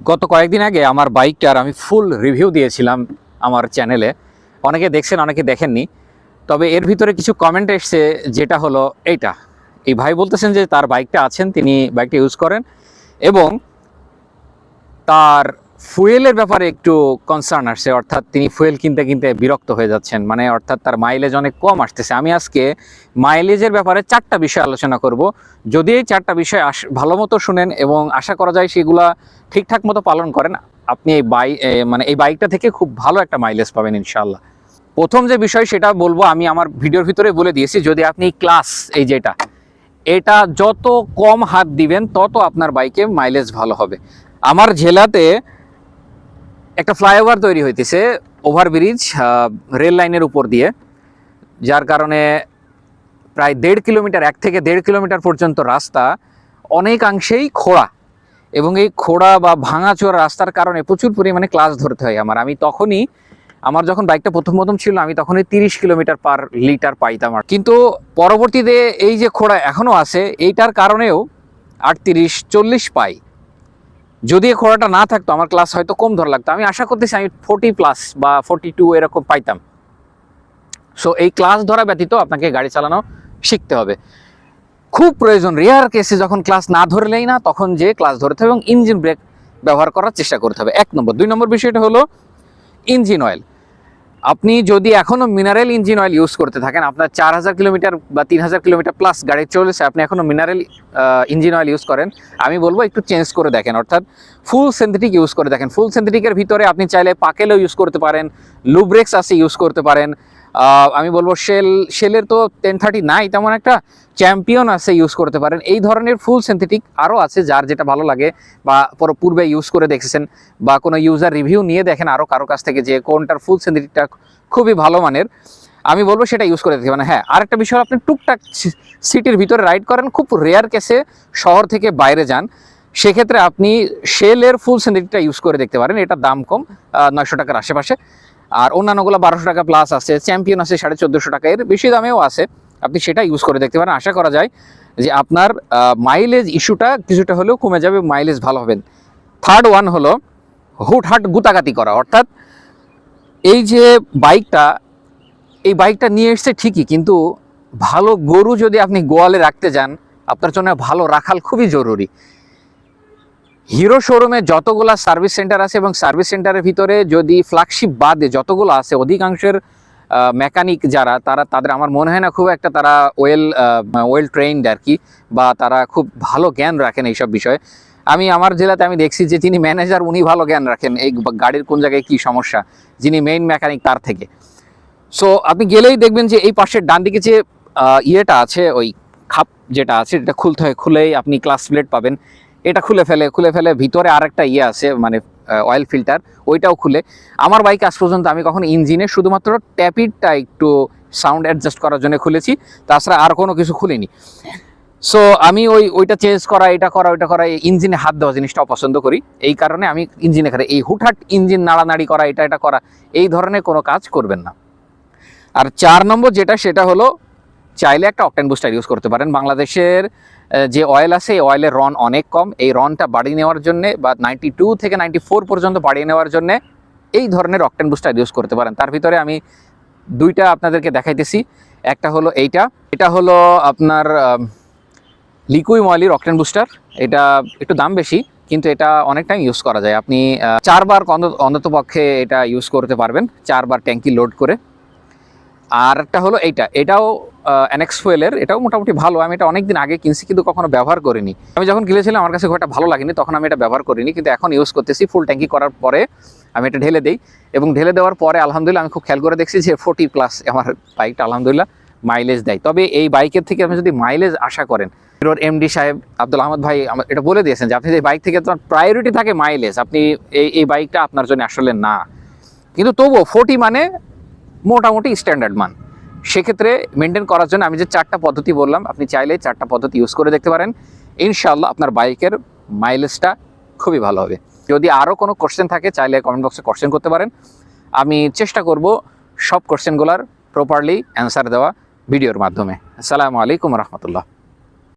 গত কয়েকদিন আগে আমার বাইকটার আমি ফুল রিভিউ দিয়েছিলাম আমার চ্যানেলে। অনেকে দেখছেন, অনেকে দেখেননি। তবে এর ভিতরে কিছু কমেন্ট এসছে, যেটা হলো এই ভাই বলতেছেন যে তার বাইকটা আছেন, তিনি বাইকটা ইউজ করেন এবং তার ফুয়েলের ব্যাপারে একটু কনসার্ন আসছে, অর্থাৎ তিনি ফুয়েল কিনতে কিনতে বিরক্ত হয়ে যাচ্ছেন, মানে অর্থাৎ তার মাইলেজ অনেক কম আসতেছে। আমি আজকে মাইলেজের ব্যাপারে 4টা বিষয় আলোচনা করব। যদি এই 4টা বিষয় ভালো মতো শুনেন এবং আশা করা যায় সেগুলা ঠিকঠাক মতো পালন করেন, আপনি এই বাইকটা থেকে খুব ভালো একটা মাইলেজ পাবেন ইনশাল্লাহ। প্রথম যে বিষয় সেটা বলবো, আমি আমার ভিডিওর ভিতরে বলে দিয়েছি, যদি আপনি ক্লাস এটা যত কম হাত দিবেন তত আপনার বাইকে মাইলেজ ভালো হবে। আমার জেলাতে একটা ফ্লাইওভার তৈরি হইতেছে, ওভারব্রিজ রেল লাইনের উপর দিয়ে, যার কারণে প্রায় 1.5 কিলোমিটার 1 থেকে 1.5 কিলোমিটার পর্যন্ত রাস্তা অনেকাংশেই খোঁড়া, এবং এই খোঁড়া বা ভাঙাচোরা রাস্তার কারণে প্রচুর পরিমাণে ক্লাস ধরতে হয় আমার যখন বাইকটা প্রথম ছিল, আমি তখনই 30 কিলোমিটার পার লিটার পাইতাম। কিন্তু পরবর্তীতে এই যে খোঁড়া এখনও আছে, এইটার কারণেও 38-40 পাই। যদি এই খোঁড়াটা না থাকতো আমার ক্লাস হয়তো কম ধরা লাগতো। আমি আশা করতেছি আমি 40+ বা 42 এরকম পাইতাম। সো এই ক্লাস ধরা ব্যতীত আপনাকে গাড়ি চালানো শিখতে হবে। খুব প্রয়োজন, রেয়ার কেসে যখন ক্লাস না ধরলেই না, তখন যে ক্লাস ধরতে হবে এবং ইঞ্জিন ব্রেক ব্যবহার করার চেষ্টা করতে হবে, 1 নম্বর। 2 নম্বর বিষয়টা হলো ইঞ্জিন অয়েল। আপনি যদি এখনও মিনারেল ইঞ্জিন অয়েল ইউজ করতে থাকেন, আপনার 4000 কিলোমিটার বা 3000 কিলোমিটার প্লাস গাড়ি চলেছে, আপনি এখনও মিনারেল ইঞ্জিন অয়েল ইউজ করেন, আমি বলবো একটু চেঞ্জ করে দেখেন, অর্থাৎ ফুল সিনথেটিক ইউজ করে দেখেন। ফুল সিনথেটিকের ভিতরে আপনি চাইলে পাকেলও ইউজ করতে পারেন, লুব্রেক্স আছে ইউজ করতে পারেন। আমি বলবো শেলের তো 1030 নাই তেমন একটা, চ্যাম্পিয়ন আছে ইউজ করতে পারেন। এই ধরনের ফুল সিনথেটিক আরও আছে, যার যেটা ভালো লাগে বা পূর্বে ইউজ করে দেখেছেন বা কোনো ইউজার রিভিউ নিয়ে দেখেন আরও কারো কাছ থেকে যে কোনটার ফুল সিনথেটিকটা খুবই ভালো মানের, আমি বলবো সেটা ইউজ করে দেখতে পারেন। হ্যাঁ, আরেকটা বিষয়, আপনি টুকটাক সিটির ভিতরে রাইড করেন, খুব রেয়ার কেসে শহর থেকে বাইরে যান, সেক্ষেত্রে আপনি শেলের ফুল সিনথেটিকটা ইউজ করে দেখতে পারেন। এটা দাম কম, 900 টাকার আশেপাশে। আর অন্যান্যগুলো 1200 টাকা প্লাস আছে, চ্যাম্পিয়ন আছে 1450 টাকা, এর বেশি দামেও আছে, আপনি সেটা ইউজ করে দেখতে পারেন। আশা করা যায় যে আপনার মাইলেজ ইস্যুটা কিছুটা হলেও কমে যাবে, মাইলেজ ভালো হবেন। থার্ড ওয়ান হলো হুটহাট গুতাগাতি করা, অর্থাৎ এই যে বাইকটা নিয়ে এসছে ঠিকই, কিন্তু ভালো গরু যদি আপনি গোয়ালে রাখতে যান, আপনার জন্য ভালো রাখাল খুবই জরুরি। হিরো শোরুমে যতগুলা সার্ভিস সেন্টার আছে এবং সার্ভিস সেন্টারের ভিতরে যদি ফ্ল্যাগশিপ বাদে যতগুলো আছে, অধিকাংশের মেকানিক যারা তাদের আমার মনে হয় না খুব একটা তারা ওয়েল ট্রেইনড আর কি, বা তারা খুব ভালো জ্ঞান রাখেন এইসব বিষয়ে। আমার জেলাতে আমি দেখছি যে যিনি ম্যানেজার উনি ভালো জ্ঞান রাখেন এই গাড়ির কোন জায়গায় কি সমস্যা, যিনি মেইন মেকানিক তার থেকে। সো আপনি গেলেই দেখবেন যে এই পাশের ডান দিকে যে ইয়েটা আছে, ওই খাপ যেটা আছে, এটা খুলতে হয়, খুলেই আপনি ক্লাস প্লেট পাবেন। এটা খুলে ফেলে ভিতরে আরেকটা ইয়ে আছে, মানে অয়েল ফিল্টার, ওইটাও খুলে। আমার বাইক আজ পর্যন্ত আমি কখনো ইঞ্জিনে শুধুমাত্র ট্যাপিটটা একটু সাউন্ড অ্যাডজাস্ট করার জন্য খুলেছি, তাছাড়া আর কোনো কিছু খুলিনি। সো আমি ওইটা চেঞ্জ করা, এটা করা, ওইটা করা, ইঞ্জিনে হাত দেওয়া জিনিসটা অপছন্দ করি। এই কারণে আমি ইঞ্জিনে এই হুটহাট ইঞ্জিন নাড়ানাড়ি করা, এটা করা, এই ধরনের কোনো কাজ করবেন না। আর 4 নম্বর সেটা হলো চাইলে একটা অকটেন বুস্টার ইউজ করতে পারেন। বাংলাদেশের যে অয়েল আছে, এই অয়েলের রন অনেক কম। এই রনটা বাড়িয়ে নেওয়ার জন্য বা 92 থেকে 94 পর্যন্ত বাড়িয়ে নেওয়ার জন্য এই ধরনের অকটেন বুস্টার ইউজ করতে পারেন। তার ভিতরে আমি 2টা আপনাদেরকে দেখাইতেছি। একটা হলো এটা হলো আপনার লিকুইড ময়েলির অকটেন বুস্টার। এটা একটু দাম বেশি, কিন্তু এটা অনেক টাইম ইউজ করা যায়। আপনি 4 বার অন্তত পক্ষে এটা ইউজ করতে পারবেন, 4 বার ট্যাঙ্কি লোড করে। আর একটা হলো এটাও অ্যানেক্স ফুয়েলের, এটাও মোটামুটি ভালো। আমি এটা অনেকদিন আগে কিনছি, কিন্তু কখনো ব্যবহার করিনি। আমি যখন কিনেছিলাম আমার কাছে খুব একটা ভালো লাগেনি, তখন আমি এটা ব্যবহার করিনি, কিন্তু এখন ইউজ করতেছি। ফুল ট্যাঙ্কি করার পরে আমি এটা ঢেলে দিই, এবং ঢেলে দেওয়ার পরে আলহামদুলিল্লাহ আমি খুব খেয়াল করে দেখছি যে 40+ আমার বাইকটা আলহামদুলিল্লাহ মাইলেজ দেয়। তবে এই বাইকের থেকে আপনি যদি মাইলেজ আশা করেন, হিরোর এমডি সাহেব আব্দুল আহমদ ভাই আমার এটা বলে দিয়েছেন যে আপনি যে বাইক থেকে তোমার প্রায়োরিটি থাকে মাইলেজ, আপনি এই বাইকটা আপনার জন্য আসলে না। কিন্তু তবুও 40 মানে মোটামুটি স্ট্যান্ডার্ড মান। সেক্ষেত্রে মেনটেন করার জন্য আমি যে 4টা পদ্ধতি বললাম, আপনি চাইলে 4টা পদ্ধতি ইউজ করে দেখতে পারেন। ইনশাআল্লাহ আপনার বাইকের মাইলেজটা খুবই ভালো হবে। যদি আরও কোনো কোশ্চেন থাকে, চাইলে কমেন্ট বক্সে কোশ্চেন করতে পারেন। আমি চেষ্টা করব সব কোশ্চেনগুলোর প্রপারলি অ্যান্সার দেওয়া ভিডিওর মাধ্যমে। আসসালামু আলাইকুম রহমতুল্লাহ।